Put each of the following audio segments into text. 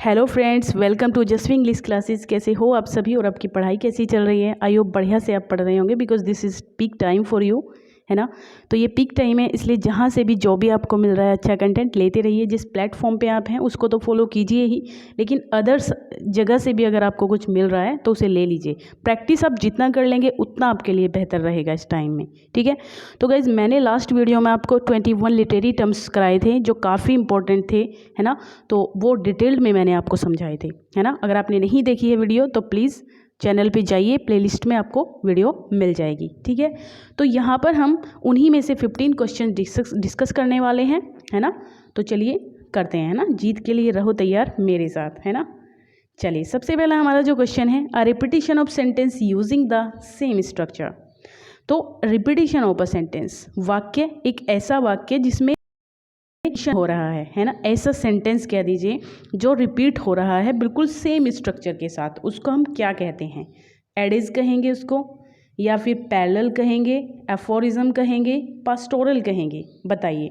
Hello friends, welcome to Jasvi English classes. कैसे हो आप सभी और आपकी पढ़ाई कैसी चल रही है? आई होप बढ़िया से आप पढ़ रहे होंगे because this is peak time for you, है ना। तो ये पीक टाइम है, इसलिए जहाँ से भी जो भी आपको मिल रहा है अच्छा कंटेंट लेते रहिए। जिस प्लेटफॉर्म पे आप हैं उसको तो फॉलो कीजिए ही, लेकिन अदर्स जगह से भी अगर आपको कुछ मिल रहा है तो उसे ले लीजिए। प्रैक्टिस आप जितना कर लेंगे उतना आपके लिए बेहतर रहेगा इस टाइम में, ठीक है। तो गाइज़, मैंने लास्ट वीडियो में आपको 21 लिटरेरी टर्म्स कराए थे जो काफ़ी इंपॉर्टेंट थे, है ना। तो वो डिटेल्ड में मैंने आपको समझाए थे, है ना। अगर आपने नहीं देखी है वीडियो तो प्लीज़ चैनल पे जाइए, प्लेलिस्ट में आपको वीडियो मिल जाएगी, ठीक है। तो यहाँ पर हम उन्हीं में से 15 क्वेश्चन डिस्कस करने वाले हैं, है ना। तो चलिए करते हैं, है ना। जीत के लिए रहो तैयार मेरे साथ, है ना। चलिए, सबसे पहला हमारा जो क्वेश्चन है, a repetition of sentence using the same structure. तो रिपीटिशन ऑफ अ सेंटेंस, वाक्य, एक ऐसा वाक्य जिसमें हो रहा है ना। ऐसा सेंटेंस कह दीजिए जो रिपीट हो रहा है बिल्कुल सेम स्ट्रक्चर के साथ, उसको हम क्या कहते हैं? एडेज कहेंगे उसको, या फिर पैरेलल कहेंगे, एफोरिज्म कहेंगे, पास्टोरल कहेंगे? बताइए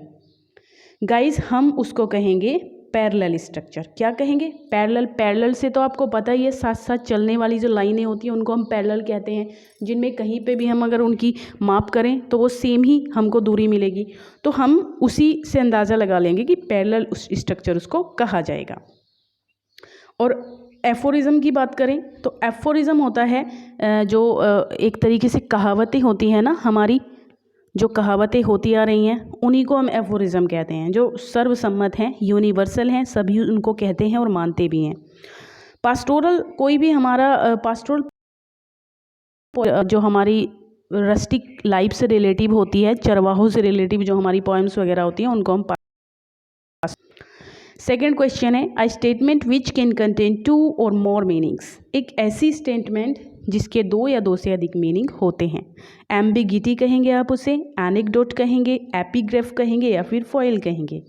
गाइस। हम उसको कहेंगे पैरेलल स्ट्रक्चर। क्या कहेंगे? पैरेलल। पैरेलल से तो आपको पता ही है, साथ साथ चलने वाली जो लाइनें होती हैं उनको हम पैरेलल कहते हैं, जिनमें कहीं पे भी हम अगर उनकी माप करें तो वो सेम ही हमको दूरी मिलेगी। तो हम उसी से अंदाज़ा लगा लेंगे कि पैरेलल स्ट्रक्चर उसको कहा जाएगा। और एफोरिज्म की बात करें तो एफोरिज्म होता है जो एक तरीके से कहावतें होती हैं ना, हमारी जो कहावतें होती आ रही हैं उन्हीं को हम एफोरिज्म कहते हैं, जो सर्वसम्मत हैं, यूनिवर्सल हैं, सभी उनको कहते हैं और मानते भी हैं। पास्टोरल, कोई भी हमारा पास्टोरल जो हमारी रस्टिक लाइफ से रिलेटिव होती है, चरवाहों से रिलेटिव जो हमारी पोएम्स वगैरह होती हैं उनको हम। सेकेंड क्वेश्चन है, a statement which can contain 2 और मोर मीनिंग्स। एक ऐसी स्टेटमेंट जिसके 2 या 2 से अधिक मीनिंग होते हैं। एम्बिगिटी कहेंगे आप उसे, एनेक्डोट कहेंगे, एपिग्राफ कहेंगे, या फिर फॉइल कहेंगे।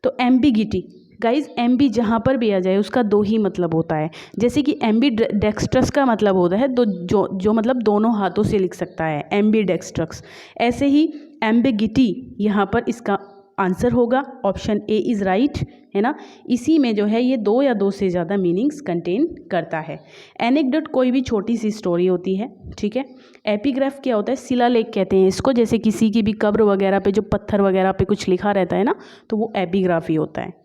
तो एम्बिगिटी गाइज, एम्बी जहाँ पर भी आ जाए उसका 2 ही मतलब होता है। जैसे कि एम्बी डेक्स्ट्रस का मतलब होता है तो जो मतलब दोनों हाथों से लिख सकता है, एम्बी डेक्स्ट्रस। ऐसे ही एम्बिगिटी यहाँ पर इसका आंसर होगा, ऑप्शन ए इज़ राइट, है ना। इसी में जो है ये 2 या 2 से ज़्यादा मीनिंग्स कंटेन करता है। एनेक्डोट कोई भी छोटी सी स्टोरी होती है, ठीक है। एपिग्राफ क्या होता है? शिलालेख कहते हैं इसको, जैसे किसी की भी कब्र वगैरह पे जो पत्थर वगैरह पे कुछ लिखा रहता है ना, तो वो एपिग्राफ ही होता है।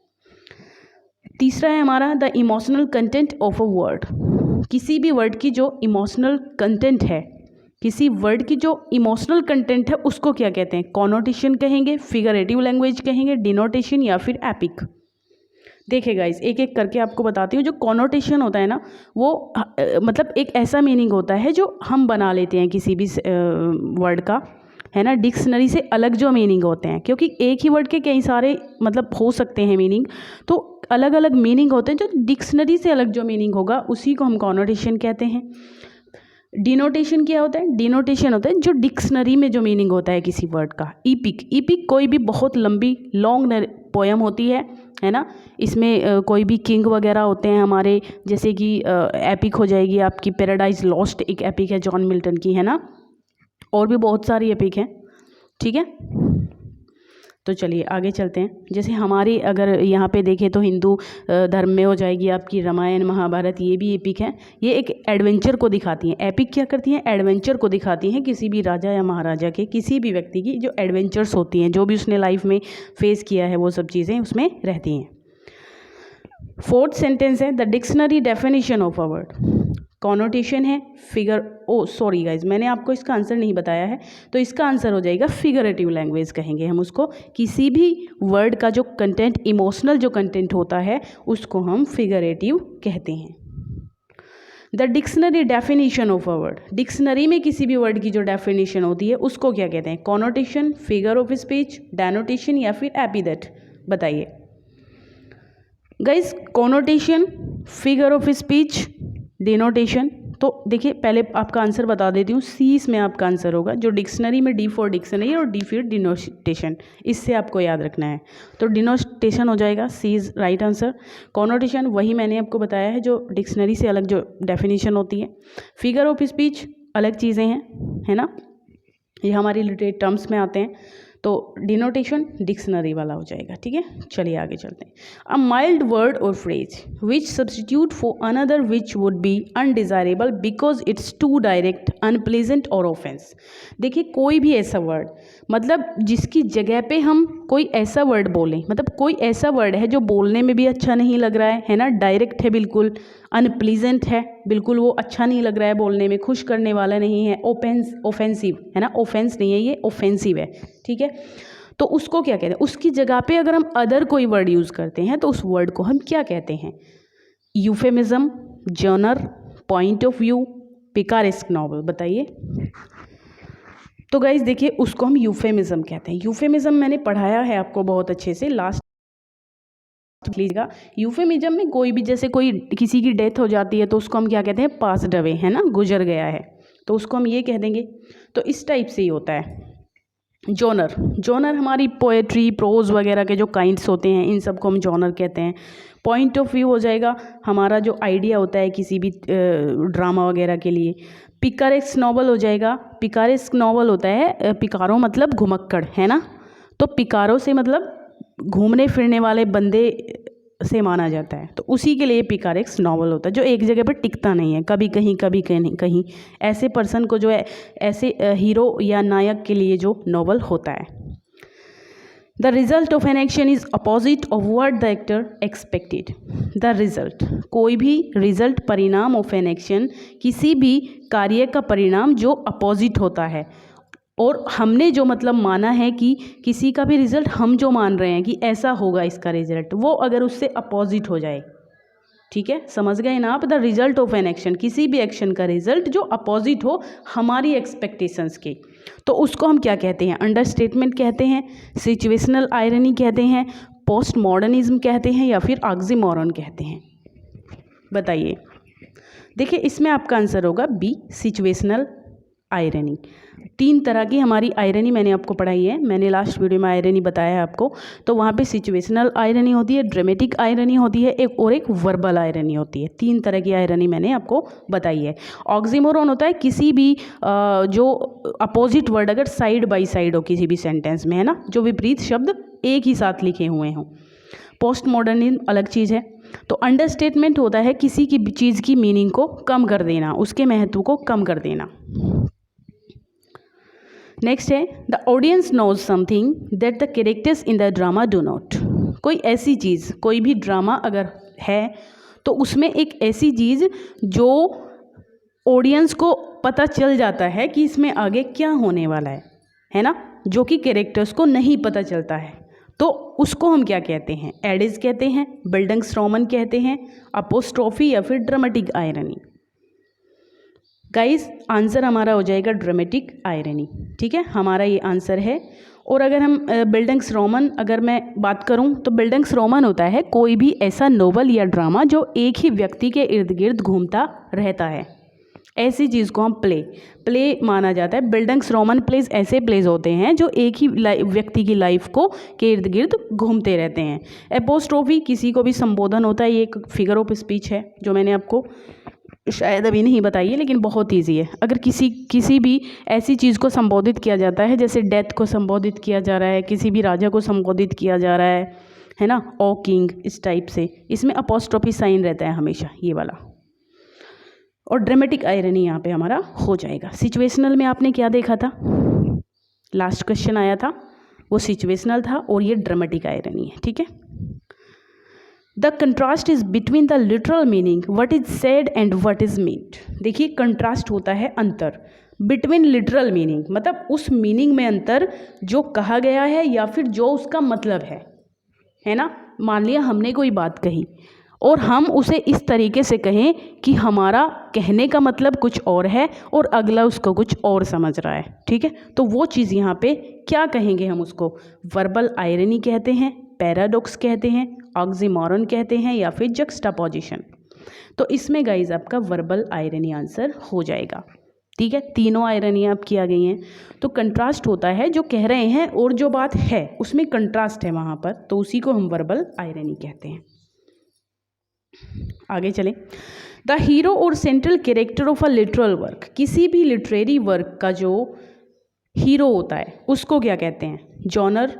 तीसरा है हमारा the emotional content of a word. किसी भी वर्ड की जो इमोशनल कंटेंट है, किसी वर्ड की जो इमोशनल कंटेंट है उसको क्या कहते हैं? कॉनोटेशन कहेंगे, फिगरेटिव लैंग्वेज कहेंगे, डिनोटेशन, या फिर एपिक। देखिए गाइस, एक एक करके आपको बताती हूँ। जो कॉनोटेशन होता है ना, वो मतलब एक ऐसा मीनिंग होता है जो हम बना लेते हैं किसी भी वर्ड का, है ना। डिक्शनरी से अलग जो मीनिंग होते हैं, क्योंकि एक ही वर्ड के कई सारे मतलब हो सकते हैं मीनिंग, तो अलग अलग मीनिंग होते हैं। जो डिक्शनरी से अलग जो मीनिंग होगा उसी को हम कॉनोटेशन कहते हैं। डिनोटेशन क्या होता है? डिनोटेशन होता है जो डिक्शनरी में जो मीनिंग होता है किसी वर्ड का। ईपिक, ईपिक कोई भी बहुत लंबी लॉन्ग पोयम होती है ना। इसमें कोई भी किंग वगैरह होते हैं हमारे, जैसे कि एपिक हो जाएगी आपकी पैराडाइज लॉस्ट, एक एपिक है जॉन मिल्टन की, है ना। और भी बहुत सारी एपिक हैं, ठीक है। तो चलिए आगे चलते हैं। जैसे हमारी अगर यहाँ पे देखें तो हिंदू धर्म में हो जाएगी आपकी रामायण महाभारत, ये भी एपिक है। ये एक एडवेंचर को दिखाती हैं। एपिक क्या करती हैं? एडवेंचर को दिखाती हैं, किसी भी राजा या महाराजा के, किसी भी व्यक्ति की जो एडवेंचर्स होती हैं, जो भी उसने लाइफ में फेस किया है वो सब चीज़ें उसमें रहती हैं। फोर्थ सेंटेंस है the dictionary definition of a word. Connotation है, सॉरी गाइज, मैंने आपको इसका आंसर नहीं बताया है, तो इसका आंसर हो जाएगा फिगरेटिव लैंग्वेज कहेंगे हम उसको। किसी भी वर्ड का जो कंटेंट, इमोशनल जो कंटेंट होता है उसको हम फिगरेटिव कहते हैं। The dictionary definition of a word. Dictionary में किसी भी वर्ड की जो डेफिनेशन होती है उसको क्या कहते हैं? कॉनोटेशन, फिगर ऑफ स्पीच, डेनोटेशन, या फिर एपिथेट? बताइए guys. Connotation, figure of speech, denotation. तो देखिए पहले आपका आंसर बता देती हूँ, सी इसमें आपका आंसर होगा। जो डिक्शनरी में डी फॉर डिक्शनरी और डी फिर डिनोटेशन, इससे आपको याद रखना है। तो डिनोटेशन हो जाएगा, सी इज़ राइट आंसर। कॉनोटेशन वही मैंने आपको बताया है, जो डिक्शनरी से अलग जो डेफिनेशन होती है। फिगर ऑफ स्पीच अलग चीज़ें हैं, है ना, ये हमारी लिटरेरी टर्म्स में आते हैं। तो डिनोटेशन डिक्शनरी वाला हो जाएगा, ठीक है। चलिए आगे चलते हैं। अ माइल्ड वर्ड और phrase which substitute for another which would be undesirable because it's too direct, unpleasant और ऑफेंस। देखिए कोई भी ऐसा वर्ड, मतलब जिसकी जगह पे हम कोई ऐसा वर्ड बोलें, मतलब कोई ऐसा वर्ड है जो बोलने में भी अच्छा नहीं लग रहा है ना, डायरेक्ट है बिल्कुल, अनप्लीजेंट है बिल्कुल, वो अच्छा नहीं लग रहा है बोलने में, खुश करने वाला नहीं है, ऑफेंसिव है ना, ऑफेंस नहीं है, ये ऑफेंसिव है, ठीक है। तो उसको क्या कहते हैं, उसकी जगह पे अगर हम अदर कोई वर्ड यूज़ करते हैं तो उस वर्ड को हम क्या कहते हैं? Euphemism, genre, point of view, picaresque novel, बताइए। तो गाइज देखिए उसको हम यूफेमिज्म कहते हैं। यूफेमिज्म मैंने पढ़ाया है आपको बहुत अच्छे से, लास्ट लीजिएगा। यूफेमिज्म में कोई भी, जैसे कोई किसी की डेथ हो जाती है तो उसको हम क्या कहते हैं? पास्ड अवे, है ना, गुजर गया है, तो उसको हम ये कह देंगे। तो इस टाइप से ही होता है। जॉनर, जॉनर हमारी पोएट्री, प्रोज वगैरह के जो काइंड्स होते हैं इन सब को हम जॉनर कहते हैं। पॉइंट ऑफ व्यू हो जाएगा हमारा जो आइडिया होता है किसी भी ड्रामा वगैरह के लिए। पिकारेस्क नॉवल हो जाएगा। पिकारेस्क नॉवल होता है, पिकारो मतलब घुमक्कड़, है ना, तो पिकारो से मतलब घूमने फिरने वाले बंदे से माना जाता है, तो उसी के लिए पिकारेस्क नॉवल होता है, जो एक जगह पर टिकता नहीं है, कभी कहीं कभी कहीं कहीं, ऐसे पर्सन को जो है, ऐसे हीरो या नायक के लिए जो नॉवल होता है। The result of an action is opposite of what the actor expected. The result, कोई भी रिजल्ट, परिणाम, ऑफ एन एक्शन, किसी भी कार्य का परिणाम जो अपोजिट होता है, और हमने जो मतलब माना है कि किसी का भी रिजल्ट हम जो मान रहे हैं कि ऐसा होगा इसका रिजल्ट, वो अगर उससे अपोजिट हो जाए, ठीक है, समझ गए ना आप। The result of an action, किसी भी एक्शन का रिजल्ट जो अपोजिट हो हमारी एक्सपेक्टेशंस के, तो उसको हम क्या कहते हैं? अंडरस्टेटमेंट कहते हैं, सिचुएशनल आयरनी कहते हैं, पोस्ट मॉडर्निज्म कहते हैं, या फिर ऑक्सीमोरन कहते हैं, बताइए। देखिए इसमें आपका आंसर होगा बी, सिचुएशनल आयरनी। 3 तरह की हमारी आयरनी मैंने आपको पढ़ाई है, मैंने लास्ट वीडियो में आयरनी बताया है आपको। तो वहाँ पे सिचुएशनल आयरनी होती है, ड्रामेटिक आयरनी होती है, और एक वर्बल आयरनी होती है। 3 तरह की आयरनी मैंने आपको बताई है। ऑक्सीमोरन होता है किसी भी जो अपोजिट वर्ड अगर साइड बाई साइड हो किसी भी सेंटेंस में, है ना, जो विपरीत शब्द एक ही साथ लिखे हुए हों। पोस्ट मॉडर्निज्म अलग चीज़ है। तो अंडरस्टेटमेंट होता है किसी की चीज़ की मीनिंग को कम कर देना, उसके महत्व को कम कर देना। नेक्स्ट है the audience knows something that the characters in the drama do not. कोई ऐसी चीज़, कोई भी ड्रामा अगर है तो उसमें एक ऐसी चीज़ जो ऑडियंस को पता चल जाता है कि इसमें आगे क्या होने वाला है ना, जो कि कैरेक्टर्स को नहीं पता चलता है, तो उसको हम क्या कहते हैं? एडिज कहते हैं, बिल्डिंग्सट्रॉमन कहते हैं, अपोस्ट्रोफी, या फिर ड्रामेटिक आयरनी। गाइस आंसर हमारा हो जाएगा ड्रामेटिक आयरनी, ठीक है, हमारा ये आंसर है। और अगर हम बिल्डिंग्सट्रॉमन अगर मैं बात करूं तो बिल्डिंग्सट्रॉमन होता है कोई भी ऐसा नोवेल या ड्रामा जो एक ही व्यक्ति के इर्द गिर्द घूमता रहता है, ऐसी चीज़ को हम प्ले माना जाता है। बिल्डिंग्सट्रॉमन प्लेस ऐसे प्लेस होते हैं जो एक ही व्यक्ति की लाइफ को के इर्द गिर्द घूमते रहते हैं। एपोस्ट्रोफी किसी को भी संबोधन होता है, ये एक फिगर ऑफ स्पीच है जो मैंने आपको शायद अभी नहीं बताई है, लेकिन बहुत ईजी है। अगर किसी भी ऐसी चीज़ को संबोधित किया जाता है, जैसे डेथ को संबोधित किया जा रहा है, किसी भी राजा को संबोधित किया जा रहा है ना, ओ किंग, इस टाइप से, इसमें अपोस्ट्रोफी साइन रहता है हमेशा, ये वाला। और ड्रामेटिक आयरनी यहाँ पे हमारा हो जाएगा। सिचुएशनल में आपने क्या देखा था, लास्ट क्वेश्चन आया था, वो सिचुएशनल था, और ये ड्रामेटिक आयरनी है, ठीक है। The contrast is between the literal meaning what is said and what is meant. देखिए कंट्रास्ट होता है अंतर, बिटवीन लिटरल मीनिंग मतलब उस मीनिंग में अंतर जो कहा गया है या फिर जो उसका मतलब है ना। मान लिया हमने कोई बात कही और हम उसे इस तरीके से कहें कि हमारा कहने का मतलब कुछ और है और अगला उसको कुछ और समझ रहा है, ठीक है, तो वो चीज़ यहाँ पे क्या कहेंगे हम उसको? वर्बल आयरनी कहते हैं, पैराडॉक्स कहते हैं, ऑक्सीमोरन कहते हैं, या फिर जक्सटापोजिशन। तो इसमें गाइज आपका वर्बल आयरनी आंसर हो जाएगा, ठीक है। तीनों आयरनी आपकी आ गई हैं। तो कंट्रास्ट होता है जो कह रहे हैं और जो बात है उसमें कंट्रास्ट है वहाँ पर, तो उसी को हम वर्बल आयरनी कहते हैं। आगे चलें। द हीरो और central character of a literal work, किसी भी लिटरेरी वर्क का जो हीरो होता है उसको क्या कहते हैं? जॉनर,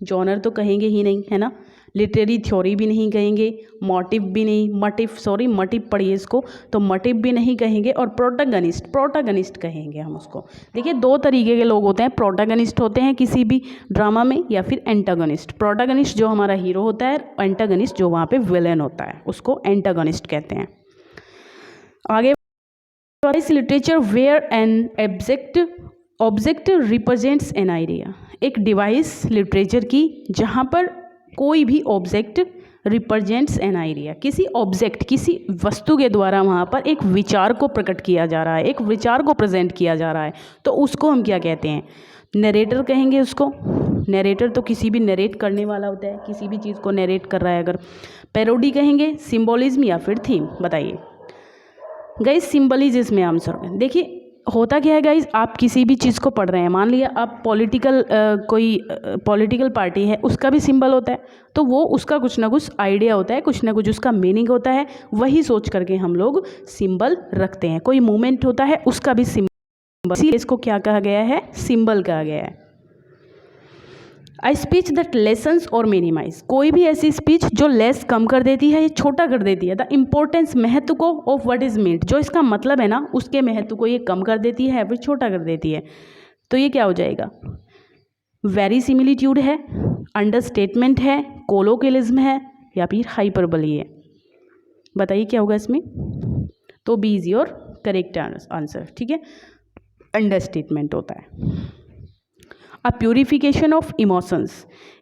जॉनर तो कहेंगे ही नहीं, है ना। लिटरेरी थ्योरी भी नहीं कहेंगे, मोटिव भी नहीं, मोटिव पढ़िए इसको, तो मोटिव भी नहीं कहेंगे। और प्रोटैगनिस्ट, प्रोटैगनिस्ट कहेंगे हम उसको। देखिए दो तरीके के लोग होते हैं, प्रोटैगनिस्ट होते हैं किसी भी ड्रामा में, या फिर एंटागनिस्ट। प्रोटैगनिस्ट जो हमारा हीरो होता है, एंटागनिस्ट जो वहाँ पे विलेन होता है, उसको एंटागनिस्ट कहते हैं। आगे literature where an object represents an idea. एक डिवाइस लिटरेचर की जहाँ पर कोई भी ऑब्जेक्ट रिप्रेजेंट्स एन आइडिया, किसी ऑब्जेक्ट, किसी वस्तु के द्वारा वहाँ पर एक विचार को प्रकट किया जा रहा है, एक विचार को प्रेजेंट किया जा रहा है, तो उसको हम क्या कहते हैं? नरेटर कहेंगे उसको। नरेटर तो किसी भी नरेट करने वाला होता है, किसी भी चीज़ को नरेट कर रहा है अगर। पैरोडी कहेंगे, सिम्बोलिज्म या फिर थीम, बताइए गाइस। सिम्बलिज्म में आंसर। देखिए होता क्या है गाइस, आप किसी भी चीज़ को पढ़ रहे हैं, मान लिया आप कोई पॉलिटिकल पार्टी है, उसका भी सिंबल होता है, तो वो उसका कुछ ना कुछ आइडिया होता है, कुछ ना कुछ उसका मीनिंग होता है, वही सोच करके हम लोग सिंबल रखते हैं। कोई मूवमेंट होता है, उसका भी सिंबल, इसीलिए इसको क्या कहा गया है? सिंबल कहा गया है। आई स्पीच दैट लेसन्स और मिनिमाइज, कोई भी ऐसी स्पीच जो लेस कम कर देती है या छोटा कर देती है, द इम्पोर्टेंस, महत्व को, ऑफ व्हाट इज मीन्ड, जो इसका मतलब है ना उसके महत्व को ये कम कर देती है या फिर छोटा कर देती है, तो ये क्या हो जाएगा? वेरी सिमिलिट्यूड है, अंडरस्टेटमेंट है, कोलोकियलिज्म है, या फिर हाइपरबली है। बताइए क्या होगा इसमें? तो B is your correct answer, ठीक है। अंडरस्टेटमेंट होता है। A purification of emotions,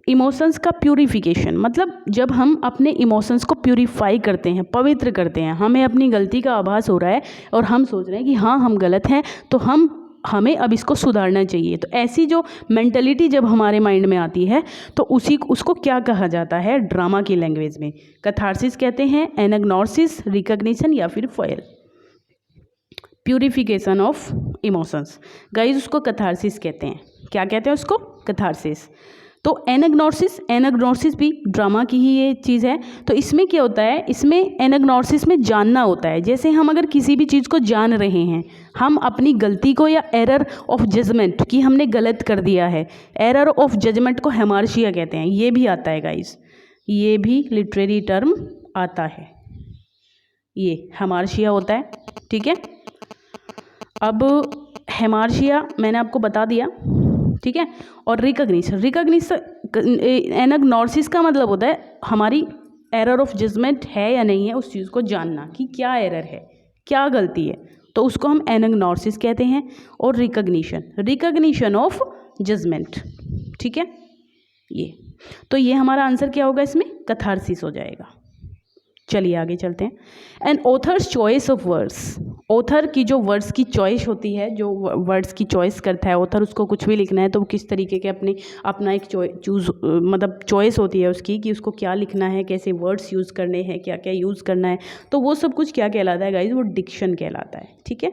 emotions का प्यूरिफिकेशन मतलब जब हम अपने इमोशंस को प्यूरिफाई करते हैं, पवित्र करते हैं, हमें अपनी गलती का आभास हो रहा है और हम सोच रहे हैं कि हाँ हम गलत हैं, तो हमें अब इसको सुधारना चाहिए। तो ऐसी जो मेंटलिटी जब हमारे माइंड में आती है तो उसको क्या कहा जाता है ड्रामा की लैंग्वेज में? कैथार्सिस कहते हैं, एनाग्नोसिस, रिकॉग्निशन, या फिर foil. Purification of emotions guys उसको कैथार्सिस कहते हैं। क्या कहते हैं उसको? कैथार्सिस। तो एनाग्नोसिस भी ड्रामा की ही ये चीज़ है। तो इसमें क्या होता है? इसमें एनाग्नोसिस में जानना होता है। जैसे हम अगर किसी भी चीज़ को जान रहे हैं, हम अपनी गलती को या एरर ऑफ जजमेंट कि हमने गलत कर दिया है, एरर ऑफ जजमेंट को हेमार्शिया कहते हैं। ये भी आता है गाइज, ये भी लिटरेरी टर्म आता है, ये हेमार्शिया होता है, ठीक है। अब हेमार्शिया मैंने आपको बता दिया, ठीक है। और रिकॉग्निशन एनाग्नोसिस का मतलब होता है हमारी एरर ऑफ जजमेंट है या नहीं है, उस चीज़ को जानना कि क्या एरर है, क्या गलती है, तो उसको हम एनाग्नोसिस कहते हैं। और रिकॉग्निशन ऑफ जजमेंट, ठीक है। ये तो ये हमारा आंसर क्या होगा इसमें? कैथार्सिस हो जाएगा। चलिए आगे चलते हैं। An author's choice of words, author की जो वर्ड्स की चॉइस होती है, जो वर्ड्स की चॉइस करता है ऑथर, उसको कुछ भी लिखना है तो किस तरीके के अपना एक चॉइस होती है उसकी कि उसको क्या लिखना है, कैसे वर्ड्स यूज़ करने हैं, क्या क्या यूज़ करना है, तो वो सब कुछ क्या कहलाता है गाइज? वो डिक्शन कहलाता है, ठीक है।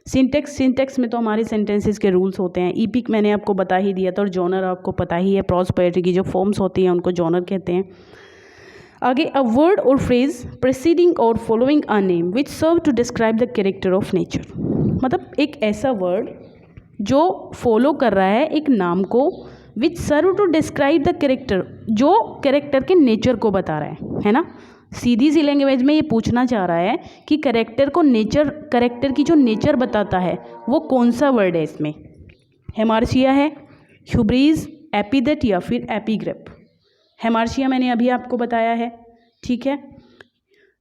सिंटेक्स में तो हमारे सेंटेंसेस के रूल्स होते हैं। ईपिक मैंने आपको बता ही दिया था, और जॉनर आपको पता ही है, प्रोज पोएट्री की जो फॉर्म्स होती हैं उनको जॉनर कहते हैं। आगे, अ वर्ड और फ्रेज प्रेसीडिंग और following a name which serve to describe the character of nature, मतलब एक ऐसा वर्ड जो फॉलो कर रहा है एक नाम को, विच serve to describe the character, जो कैरेक्टर के नेचर को बता रहा है ना। सीधी सी लैंग्वेज में ये पूछना चाह रहा है कि कैरेक्टर की जो नेचर बताता है वो कौन सा वर्ड है इसमें? हेमार्शिया है, ह्यूब्रीज, एपिडेट, या फिर एपिग्राफ। हेमार्शिया मैंने अभी आपको बताया है, ठीक है।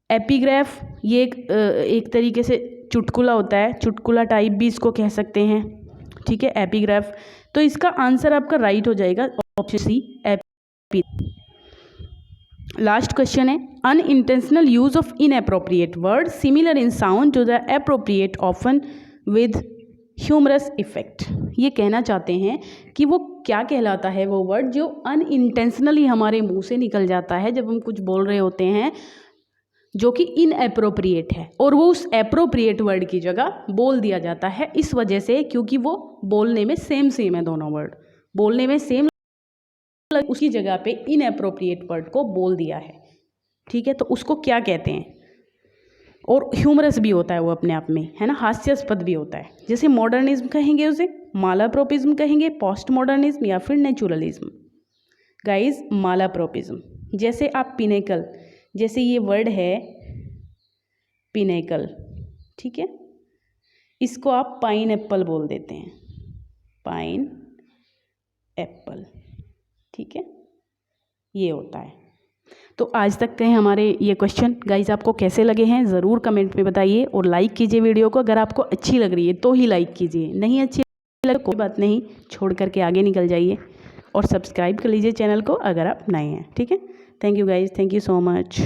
एपिग्राफ ये एक तरीके से चुटकुला होता है, चुटकुला टाइप भी इसको कह सकते हैं, ठीक है, एपिग्राफ। तो इसका आंसर आपका राइट हो जाएगा option C, AP. Last question है, unintentional use of inappropriate word similar in sound to the appropriate often with humorous effect. ये कहना चाहते हैं कि वो क्या कहलाता है वो वर्ड जो अनइंटेंशनली हमारे मुंह से निकल जाता है जब हम कुछ बोल रहे होते हैं, जो कि इनएप्रोप्रिएट है, और वो उस एप्रोप्रिएट वर्ड की जगह बोल दिया जाता है इस वजह से क्योंकि वो बोलने में सेम है, दोनों वर्ड बोलने में सेम, उसकी जगह पे इनएप्रोप्रिएट वर्ड को बोल दिया है, ठीक है। तो उसको क्या कहते हैं? और ह्यूमरस भी होता है वो अपने आप में, है ना, हास्यास्पद भी होता है। जैसे मॉडर्निज्म कहेंगे उसे, मालाप्रोपिज्म कहेंगे, पोस्ट मॉडर्निज्म या फिर नेचुरलिज्म। गाइस मालाप्रोपिज्म, जैसे आप पिनेकल, जैसे ये वर्ड है पिनेकल, ठीक है, इसको आप पाइन एप्पल बोल देते हैं, पाइन एप्पल, ठीक है, ये होता है। तो आज तक के हमारे ये क्वेश्चन गाइज आपको कैसे लगे हैं ज़रूर कमेंट में बताइए, और लाइक कीजिए वीडियो को। अगर आपको अच्छी लग रही है तो ही लाइक कीजिए, नहीं अच्छी लगे कोई बात नहीं, छोड़ करके आगे निकल जाइए, और सब्सक्राइब कर लीजिए चैनल को अगर आप नए हैं, ठीक है। Thank you guys, thank you so much.